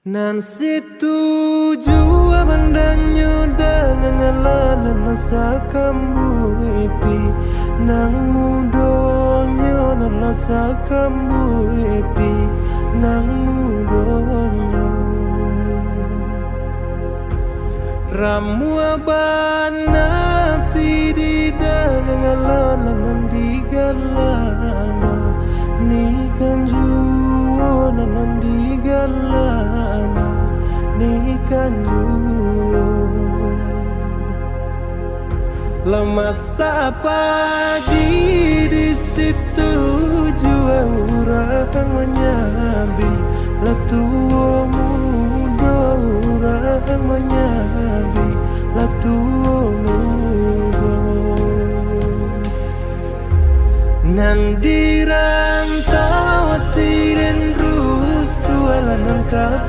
Nan situju abandanyo dengan ngalalan nasa kambu epi nang mudonyo nan nasa kambu epi nang mudonyo ramu abana tidi dengan ngalalan nan digalana ni kanjuo nan digalana ni kanjuo lemas pagi di situ jua orang menyabi latuo muda orang menyabi latuo muda nan dirantau tiren rusualan angkap